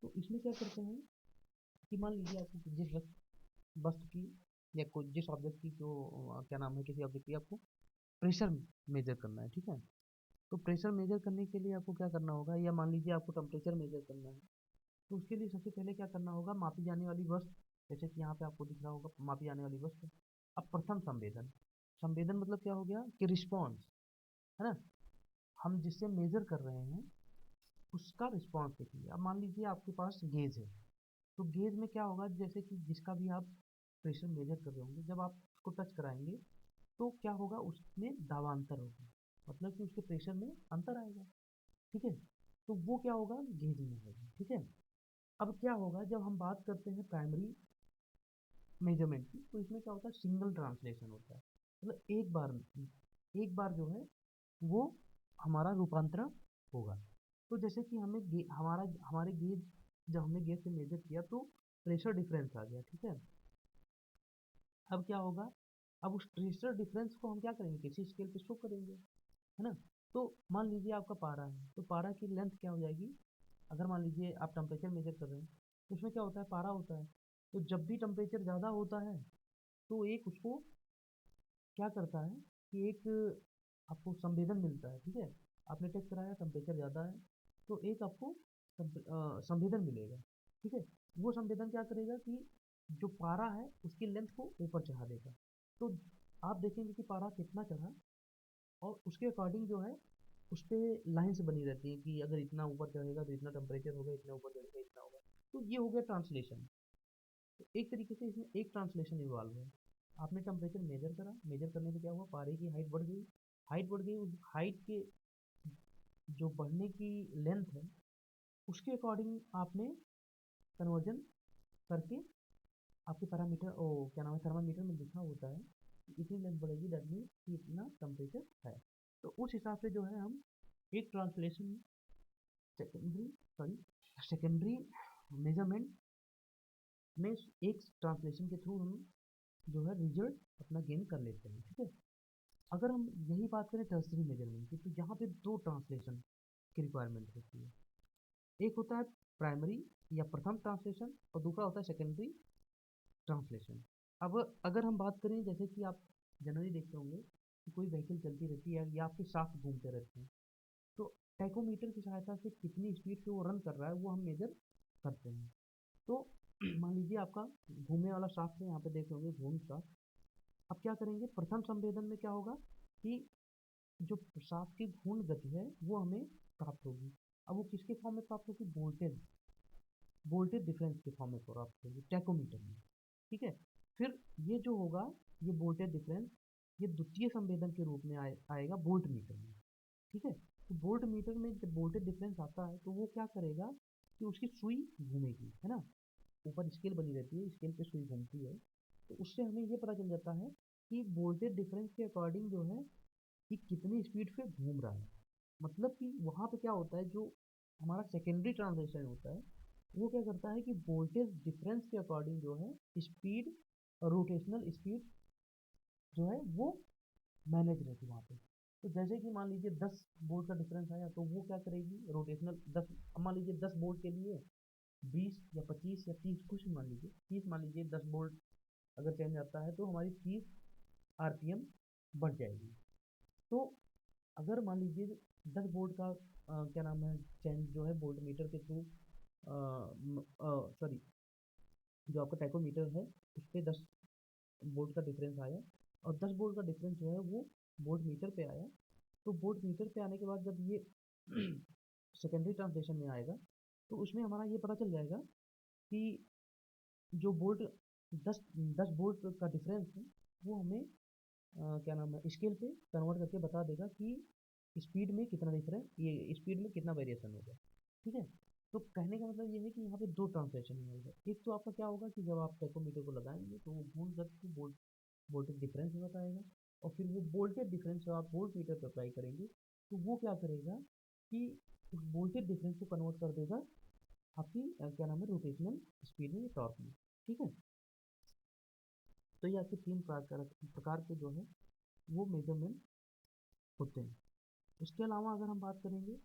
तो इसमें क्या करते हैं कि मान लीजिए आपको जिस वस्तु की या कोई जिस ऑब्जेक्ट की जो क्या नाम है, किसी ऑब्जेक्ट की आपको प्रेशर मेजर करना है, ठीक है। तो प्रेशर मेजर करने के लिए आपको क्या करना होगा, या मान लीजिए आपको टेम्परेचर मेजर करना है, तो उसके लिए सबसे पहले क्या करना होगा, मापी जाने वाली वस्तु, जैसे कि यहाँ पे आपको दिख रहा होगा मापी जाने वाली वस्तु। अब प्रथम संवेदन, संवेदन मतलब क्या हो गया कि रिस्पॉन्स, है ना, हम जिससे मेजर कर रहे हैं उसका रिस्पॉन्स देखिए। अब मान लीजिए आपके पास गेज है, तो गेज में क्या होगा, जैसे कि जिसका भी आप प्रेशर मेजर कर रहे होंगे, जब आप उसको टच कराएंगे तो क्या होगा, उसमें दावांतर होगा, मतलब कि उसके प्रेशर में अंतर आएगा, ठीक है। तो वो क्या होगा, गेज में होगा, ठीक है। अब क्या होगा, जब हम बात करते हैं प्राइमरी मेजरमेंट की, तो इसमें क्या होता है, सिंगल ट्रांसलेशन होता है, मतलब एक बार जो है वो हमारा रूपांतरण होगा। तो जैसे कि हमारे गेज, जब हमने गेज से मेजर किया तो प्रेशर डिफरेंस आ गया, ठीक है। अब क्या होगा, अब उस प्रेशर डिफरेंस को हम क्या करेंगे, किसी स्केल पे शो करेंगे, है ना। तो मान लीजिए आपका पारा है, तो पारा की लेंथ क्या हो जाएगी, अगर मान लीजिए आप टेम्परेचर मेजर कर रहे हैं, तो उसमें क्या होता है, पारा होता है। तो जब भी टेम्परेचर ज़्यादा होता है तो एक उसको क्या करता है कि एक आपको संवेदन मिलता है, ठीक है। आपने टेस्ट कराया, टेम्परेचर ज़्यादा है, तो एक आपको संवेदन मिलेगा, ठीक है। वो संवेदन क्या करेगा कि जो पारा है उसकी लेंथ को ऊपर चढ़ा देगा। तो आप देखेंगे कि पारा कितना चढ़ा, और उसके अकॉर्डिंग जो है उस पर लाइन्स बनी रहती है कि अगर इतना ऊपर चढ़ेगा तो इतना टेम्परेचर होगा, इतना ऊपर चढ़ेगा इतना होगा। तो ये हो गया ट्रांसलेशन। तो एक तरीके से इसमें एक ट्रांसलेशन इन्वॉल्व है। आपने टेम्परेचर मेजर करा, मेजर करने से क्या हुआ, पारे की हाइट बढ़ गई, हाइट बढ़ गई, उस हाइट के जो बढ़ने की लेंथ है उसके अकॉर्डिंग आपने कन्वर्जन करके आपके पैरामीटर, ओ क्या नाम है, थर्मामीटर में लिखा होता है कि इतनी लेंथ बढ़ेगी, दैट मीन्स कि इतना टेम्परेचर है। तो उस हिसाब से जो है हम एक translation, secondary sorry secondary measurement में एक ट्रांसलेशन के थ्रू हम जो है रिजल्ट अपना गेन कर लेते हैं, ठीक है। अगर हम यही बात करें टर्सरी मेजरमेंट की, तो यहाँ पे दो ट्रांसलेशन की रिक्वायरमेंट होती है। एक होता है प्राइमरी या प्रथम ट्रांसलेशन, और दूसरा होता है सेकेंडरी ट्रांसलेशन। अब अगर हम बात करें, जैसे कि आप जनरली देखते होंगे कि कोई व्हीकल चलती रहती है या आपके साथ घूमते रहते हैं, तो टैकोमीटर की सहायता से कितनी स्पीड से वो रन कर रहा है वो हम मेजर करते हैं। तो मान लीजिए आपका घूमने वाला शाफ्ट है, यहाँ पे देख होंगे घूम शाफ्ट। अब क्या करेंगे, प्रथम संवेदन में क्या होगा कि जो शाफ्ट की घूर्ण गति है वो हमें प्राप्त होगी। अब वो किसके फॉर्म में प्राप्त होगी, वोल्टेज वोल्टेज डिफरेंस के फॉर्म में प्राप्त होगी टैकोमीटर में, ठीक है। फिर ये जो होगा, ये वोल्टेज डिफरेंस, ये द्वितीय संवेदन के रूप में आएगा वोल्ट मीटर में, ठीक है। तो वोल्ट मीटर में जब वोल्टेज डिफरेंस आता है तो वो क्या करेगा कि उसकी सुई घूमेगी, है ना, ऊपर स्केल बनी रहती है, स्केल पे सुई घूमती है। तो उससे हमें ये पता चल जाता है कि वोल्टेज डिफरेंस के अकॉर्डिंग जो है कि कितनी स्पीड पे घूम रहा है। मतलब कि वहाँ पे क्या होता है, जो हमारा सेकेंडरी ट्रांसलेशन होता है वो क्या करता है कि वोल्टेज डिफरेंस के अकॉर्डिंग जो है स्पीड, रोटेशनल स्पीड जो है वो मैनेज रहती है वहाँ पे। तो जैसे कि मान लीजिए 10 वोल्ट का डिफरेंस आया, तो वो क्या करेगी, रोटेशनल 10, मान लीजिए 10 वोल्ट के लिए 20 या 25 या 30, कुछ मान लीजिए 30, मान लीजिए 10 वोल्ट अगर चेंज आता है तो हमारी 30 आरपीएम बढ़ जाएगी। तो अगर मान लीजिए 10 वोल्ट का क्या नाम है, चेंज जो है वोल्ट मीटर के थ्रू, सॉरी, जो आपका टैकोमीटर है उस पर 10 वोल्ट का डिफरेंस आया, और 10 वोल्ट का डिफरेंस जो है वो वोल्ट मीटर पे आया। तो वोल्ट मीटर पे आने के बाद जब ये सेकेंडरी ट्रांसलेशन में आएगा, तो उसमें हमारा ये पता चल जाएगा कि जो वोल्ट 10 10 वोल्ट का डिफरेंस है वो हमें क्या नाम है, स्केल पे कन्वर्ट करके बता देगा कि स्पीड में कितना डिफरेंस, ये स्पीड में कितना वेरिएशन होगा, ठीक है। तो कहने का मतलब ये है कि यहाँ पे दो ट्रांसलेशन होगा। एक तो आपका क्या होगा कि जब आप टैकोमीटर को लगाएंगे तो वो घूम करके वोल्टेज डिफरेंस बताएगा, और फिर वो वोल्टेज डिफरेंस जब आप वोल्ट मीटर पर अप्लाई करेंगे तो वो क्या करेगा कि उस वोल्टेज डिफरेंस को कन्वर्ट कर देगा आपकी क्या नाम है, रोटेशनल स्पीड में, टॉर्क में, ठीक है। तो ये आपके तीन प्रकार के जो है वो मेजरमेंट होते हैं। उसके अलावा अगर हम बात करेंगे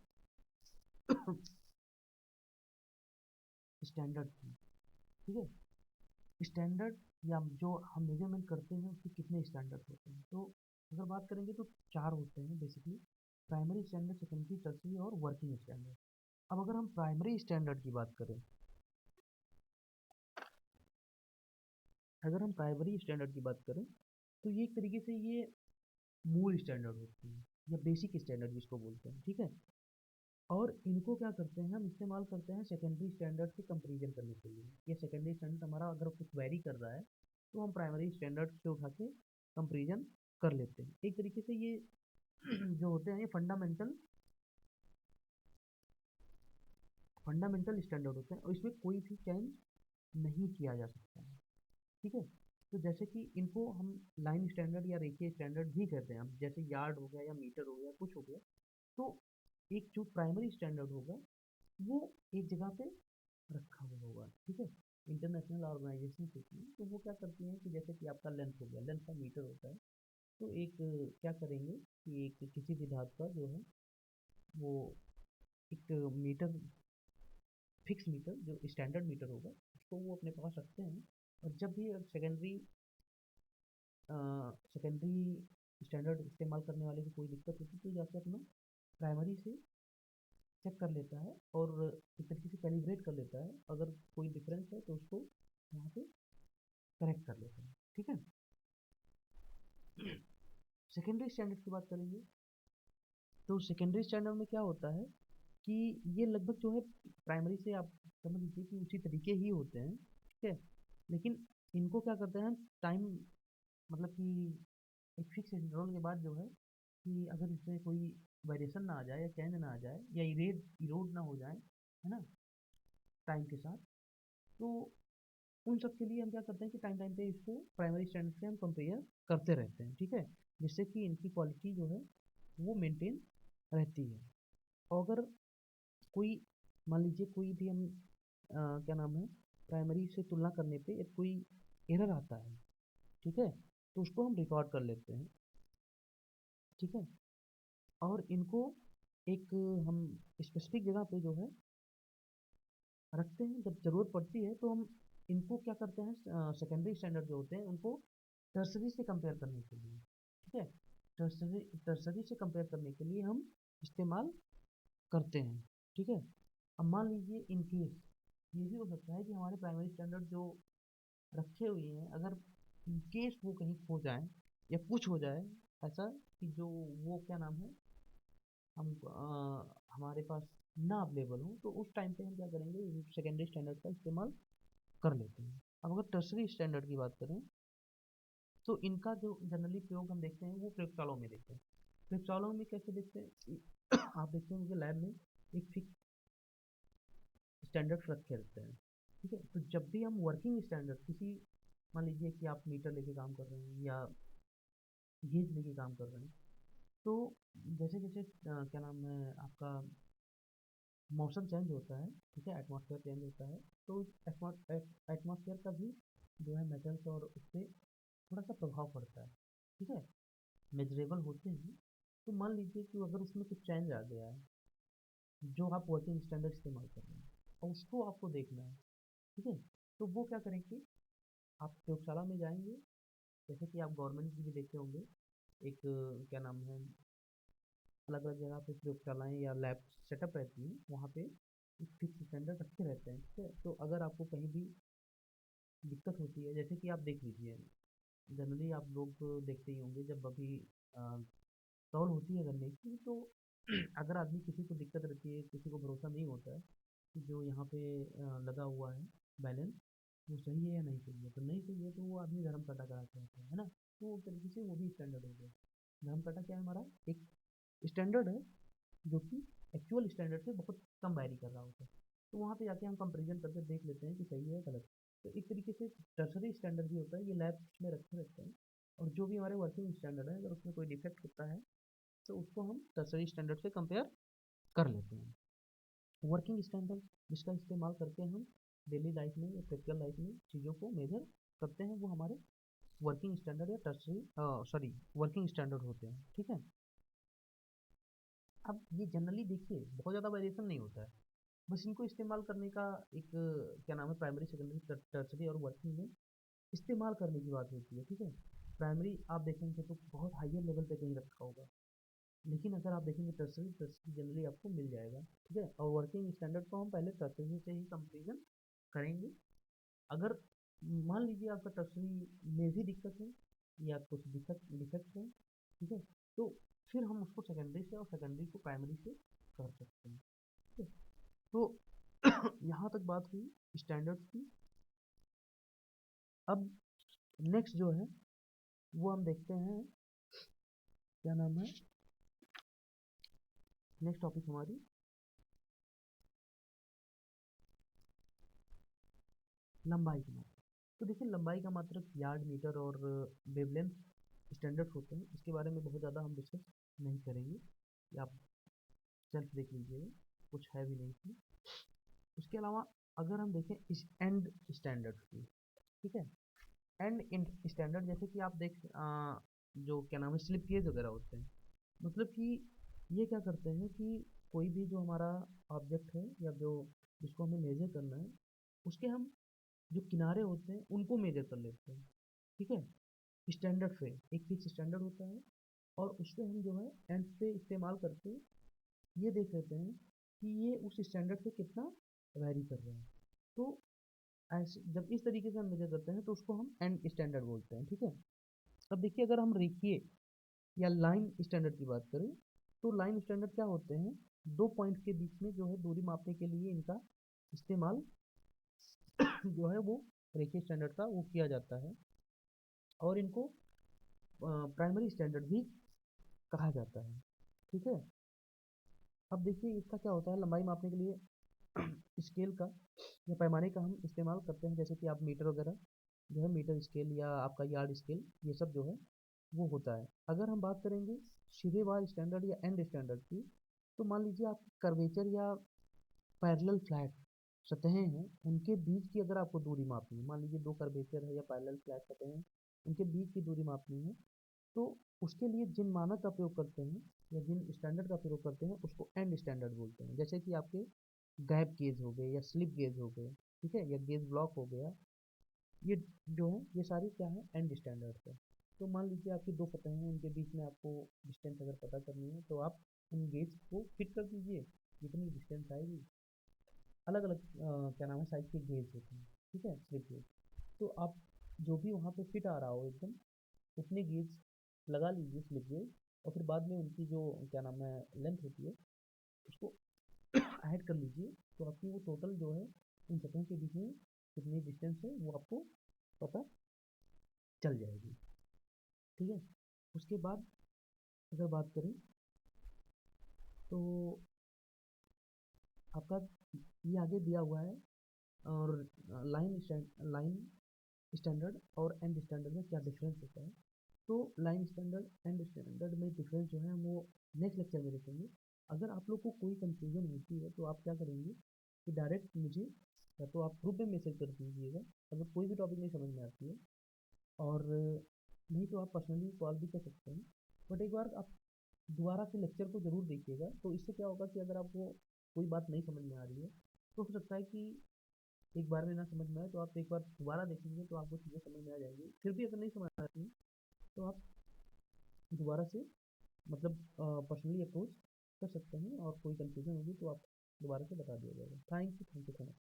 स्टैंडर्ड की, ठीक है। स्टैंडर्ड या जो हम मेजरमेंट करते हैं उसके कितने स्टैंडर्ड होते हैं। तो अगर बात करेंगे तो चार होते हैं basically, primary standard, secondary, tertiary और वर्किंग स्टैंडर्ड। अब अगर हम प्राइमरी स्टैंडर्ड की बात करें, अगर हम प्राइमरी स्टैंडर्ड की बात करें तो ये एक तरीके से ये मूल स्टैंडर्ड होती है या बेसिक स्टैंडर्ड जिसको बोलते हैं, ठीक है। और इनको क्या करते हैं, हम इस्तेमाल करते हैं सेकेंडरी स्टैंडर्ड से कंपेरिजन करने के लिए। या सेकेंडरी स्टैंडर्ड हमारा अगर कुछ वेरी कर रहा है तो हम प्राइमरी स्टैंडर्ड से उठा के कंपेरिजन कर लेते हैं। एक तरीके से ये जो होते हैं ये फंडामेंटल स्टैंडर्ड होते हैं और इसमें कोई भी चेंज नहीं किया जा सकता है, ठीक है। तो जैसे कि इनको हम लाइन स्टैंडर्ड या रेखीय स्टैंडर्ड भी कहते हैं, हम जैसे यार्ड हो गया या मीटर हो गया कुछ हो गया। तो एक जो प्राइमरी स्टैंडर्ड होगा वो एक जगह पे रखा हुआ होगा, ठीक है। इंटरनेशनल ऑर्गेनाइजेशन होती है तो वो क्या करती हैं कि जैसे कि आपका लेंथ हो गया, लेंथ का मीटर होता है। तो एक क्या करेंगे कि एक किसी भी धातु का जो है वो एक मीटर, फिक्स मीटर जो स्टैंडर्ड मीटर होगा उसको वो अपने पास रखते हैं। और जब भी सेकेंडरी स्टैंडर्ड इस्तेमाल करने वाले को कोई दिक्कत होती है तो जाके अपना प्राइमरी से चेक कर लेता है और एक तरीके से कैलिब्रेट कर लेता है। अगर कोई डिफरेंस है तो उसको वहाँ पे करेक्ट कर लेता है, ठीक है। सेकेंडरी स्टैंडर्ड की बात करेंगे तो सेकेंडरी स्टैंडर्ड में क्या होता है कि ये लगभग जो है प्राइमरी से आप समझ लीजिए कि उसी तरीके ही होते हैं, ठीक है। लेकिन इनको क्या करते हैं टाइम, मतलब कि एक फिक्स इंटरवल के बाद जो है कि अगर इसमें कोई वेरिएशन ना आ जाए या चेंज ना आ जाए या इरोड ना हो जाए, है ना, टाइम के साथ। तो उन सब के लिए हम क्या करते हैं कि टाइम टाइम पे इसको प्राइमरी स्टैंडर्ड से हम कंपेयर करते रहते हैं, ठीक है। जिससे कि इनकी क्वालिटी जो है वो मेंटेन रहती है। और अगर कोई मान लीजिए कोई भी हम क्या नाम है प्राइमरी से तुलना करने पे एक कोई एरर आता है, ठीक है, तो उसको हम रिकॉर्ड कर लेते हैं, ठीक है। और इनको एक हम स्पेसिफिक जगह पे जो है रखते हैं। जब ज़रूरत पड़ती है तो हम इनको क्या करते हैं सेकेंडरी स्टैंडर्ड जो होते हैं उनको टर्सरी से कंपेयर करने के लिए, ठीक है, टर्सरी टर्सरी से कंपेयर करने के लिए हम इस्तेमाल करते हैं, ठीक है। अब मान लीजिए इन केस ये भी हो सकता है कि हमारे प्राइमरी स्टैंडर्ड जो रखे हुए हैं अगर इन केस वो कहीं खो जाए या कुछ हो जाए ऐसा कि जो वो क्या नाम है हम हमारे पास ना अवेलेबल हो, तो उस टाइम पे हम क्या करेंगे सेकेंडरी स्टैंडर्ड का इस्तेमाल कर लेते हैं। अब अगर टर्सरी स्टैंडर्ड की बात करें तो इनका जो जनरली प्रयोग हम देखते हैं वो प्रयोगशालाओं में देखते हैं। प्रयोगशालाओं में कैसे देखते हैं कि आप देखते हैं उनके लैब में एक फिक्स स्टैंडर्ड रखे रहते हैं, ठीक है। तो जब भी हम वर्किंग स्टैंडर्ड किसी, मान लीजिए कि आप मीटर लेके काम कर रहे हैं या गेज लेके काम कर रहे हैं, तो जैसे जैसे क्या नाम है आपका मौसम चेंज होता है, ठीक है, एटमॉस्फेयर चेंज होता है, तो एटमॉस्फेयर का भी जो है मेटल्स और उस पर थोड़ा सा प्रभाव पड़ता है, ठीक है, मेजरेबल होते हैं। तो मान लीजिए कि अगर उसमें कुछ चेंज आ गया है जो आप वर्किंग स्टैंडर्ड इस्तेमाल कर रहे हैं और उसको आपको देखना है, ठीक है। तो वो क्या करेंगे, आप प्रयोगशाला में जाएंगे, जैसे कि आप गवर्नमेंट की भी देखे होंगे एक क्या नाम है अलग अलग जगह पे प्रयोगशालाएँ या लैब सेटअप रहती हैं, वहाँ पे एक फिक्स स्टैंडर्ड रखे रहते हैं, ठीक है। तो अगर आपको कहीं भी दिक्कत होती है, जैसे कि आप देख लीजिए जनरली आप लोग देखते ही होंगे जब अभी सॉल्व होती है करने की, तो अगर आदमी किसी को दिक्कत रहती है, किसी को भरोसा नहीं होता है कि जो यहाँ पे लगा हुआ है बैलेंस वो सही है या नहीं सही है, तो नहीं सही है तो वो आदमी धर्म काटा कराते रहता है ना। तो एक तरीके से वो भी स्टैंडर्ड हो गया। धर्म काटा क्या है, हमारा एक स्टैंडर्ड है जो कि एक्चुअल स्टैंडर्ड से बहुत कम वैरी कर रहा होता है। तो वहाँ पे जाके हम कंपेरिजन करके देख लेते हैं कि सही है गलत। तो एक तरीके से टर्सरी स्टैंडर्ड भी होता है, ये लैब में रखे रहते हैं। और जो भी हमारे वर्किंग स्टैंडर्ड है अगर उसमें कोई डिफेक्ट होता है तो उसको हम टर्सरी स्टैंडर्ड से कंपेयर कर लेते हैं। वर्किंग स्टैंडर्ड जिसका इस्तेमाल करके हम डेली लाइफ में या प्रैक्टिकल लाइफ में चीज़ों को मेजर करते हैं वो हमारे वर्किंग स्टैंडर्ड या टर्सरी सॉरी वर्किंग स्टैंडर्ड होते हैं, ठीक है। अब ये जनरली देखिए बहुत ज़्यादा वेरिएशन नहीं होता है, बस इनको इस्तेमाल करने का एक क्या नाम है प्राइमरी सेकेंडरी टर्सरी और वर्किंग में इस्तेमाल करने की बात होती है, ठीक है। प्राइमरी आप देखेंगे तो बहुत हाइयर लेवल पे कहीं रखा होगा, लेकिन अगर आप देखेंगे टर्सरी, टर्सरी जनरली आपको मिल जाएगा, ठीक है। और वर्किंग स्टैंडर्ड को हम पहले टर्सरी से ही कंपेरिजन करेंगे। अगर मान लीजिए आपका टर्सरी में भी दिक्कत है या कुछ डिफेक्ट है, ठीक है, तो फिर हम उसको सेकेंडरी से और सेकेंडरी को प्राइमरी से कर सकते हैं, ठीक है। तो यहाँ तक बात हुई स्टैंडर्ड्स की। अब नेक्स्ट जो है वो हम देखते हैं, क्या नाम है, नेक्स्ट टॉपिक हमारी लंबाई की मात्रक। तो देखिए लंबाई का मात्रक यार्ड, मीटर और वेवलेंथ स्टैंडर्ड्स होते हैं, इसके बारे में बहुत ज़्यादा हम डिस्कस नहीं करेंगे, या आप सेल्फ देख लीजिएगा, कुछ है भी नहीं इसमें। उसके अलावा अगर हम देखें इस एंड स्टैंडर्ड्स की, ठीक है, एंड स्टैंडर्ड जैसे कि आप देख जो क्या नाम है स्लिप गेज वगैरह होते हैं, मतलब कि ये क्या करते हैं कि कोई भी जो हमारा ऑब्जेक्ट है या जो जिसको हमें मेजर करना है, उसके हम जो किनारे होते हैं उनको मेजर कर लेते हैं, ठीक है। स्टैंडर्ड पे एक फिक्स स्टैंडर्ड होता है और उससे हम जो है एंड पे इस्तेमाल करके ये देख लेते हैं कि ये उस स्टैंडर्ड से कितना वैरी कर रहा है। तो ऐसे जब इस तरीके से हम मेजर करते हैं तो उसको हम एंड स्टैंडर्ड बोलते हैं, ठीक है। अब देखिए अगर हम रेखीय या लाइन स्टैंडर्ड की बात करें तो लाइन स्टैंडर्ड क्या होते हैं, दो पॉइंट के बीच में जो है दूरी मापने के लिए इनका इस्तेमाल जो है वो रेखीय स्टैंडर्ड का वो किया जाता है, और इनको प्राइमरी स्टैंडर्ड भी कहा जाता है, ठीक है। अब देखिए इसका क्या होता है, लंबाई मापने के लिए स्केल का या पैमाने का हम इस्तेमाल करते हैं, जैसे कि आप मीटर वगैरह जो है मीटर स्केल या आपका यार्ड स्केल, ये सब जो है वो होता है। अगर हम बात करेंगे सीधेवार स्टैंडर्ड या एंड स्टैंडर्ड की, तो मान लीजिए आप कर्वेचर या पैरेलल फ्लैट सतहें हैं, उनके बीच की अगर आपको दूरी मापनी है, मान लीजिए दो कर्वेचर है या पैरेलल फ्लैट सतहें हैं, उनके बीच की दूरी मापनी है, तो उसके लिए जिन मानक का प्रयोग करते हैं या जिन स्टैंडर्ड का प्रयोग करते हैं उसको एंड स्टैंडर्ड बोलते हैं, जैसे कि आपके गैप गेज हो गए या स्लिप गेज हो गए, ठीक है, या गेज ब्लॉक हो गया, ये जो है ये सारी क्या है एंड स्टैंडर्ड है। तो मान लीजिए आपकी दो सतहें हैं, उनके बीच में आपको डिस्टेंस अगर पता करनी है तो आप उन गेज को फिट कर दीजिए, जितनी डिस्टेंस आएगी, अलग अलग क्या नाम है साइज के गेज होते हैं, ठीक है, स्लिप गेज। तो आप जो भी वहाँ पे फिट आ रहा हो एकदम उतने गेज लगा लीजिए स्लिप गेज, और फिर बाद में उनकी जो क्या नाम है लेंथ होती है उसको ऐड कर लीजिए, तो आपकी वो टोटल जो है उन सतहों के बीच में कितनी डिस्टेंस है वो आपको पता चल जाएगी, ठीक है। उसके बाद अगर बात करें तो आपका ये आगे दिया हुआ है, और लाइन स्टैंडर्ड और एंड स्टैंडर्ड में क्या डिफरेंस होता है। तो लाइन स्टैंडर्ड एंड स्टैंडर्ड में डिफरेंस जो है वो नेक्स्ट लेक्चर में देखेंगे। अगर आप लोग को कोई कंफ्यूजन होती है तो आप क्या करेंगे कि डायरेक्ट मुझे या तो आप ग्रुप में मैसेज कर दीजिएगा अगर कोई भी टॉपिक नहीं समझ में आती है, और नहीं तो आप पर्सनली कॉल भी कर सकते हैं। बट एक बार आप दोबारा से लेक्चर को ज़रूर देखिएगा, तो इससे क्या होगा कि अगर आपको कोई बात नहीं समझ में आ रही है तो हो सकता है कि एक बार में ना समझ में आए, तो आप एक बार दोबारा देखेंगे तो आपको चीज़ें समझ में आ जाएंगी। फिर भी अगर नहीं समझ आ रही तो आप दोबारा से मतलब पर्सनली अप्रोच कर सकते हैं, और कोई कंफ्यूजन होगी तो आप दोबारा से बता दिया जाएगा। Thank you so much.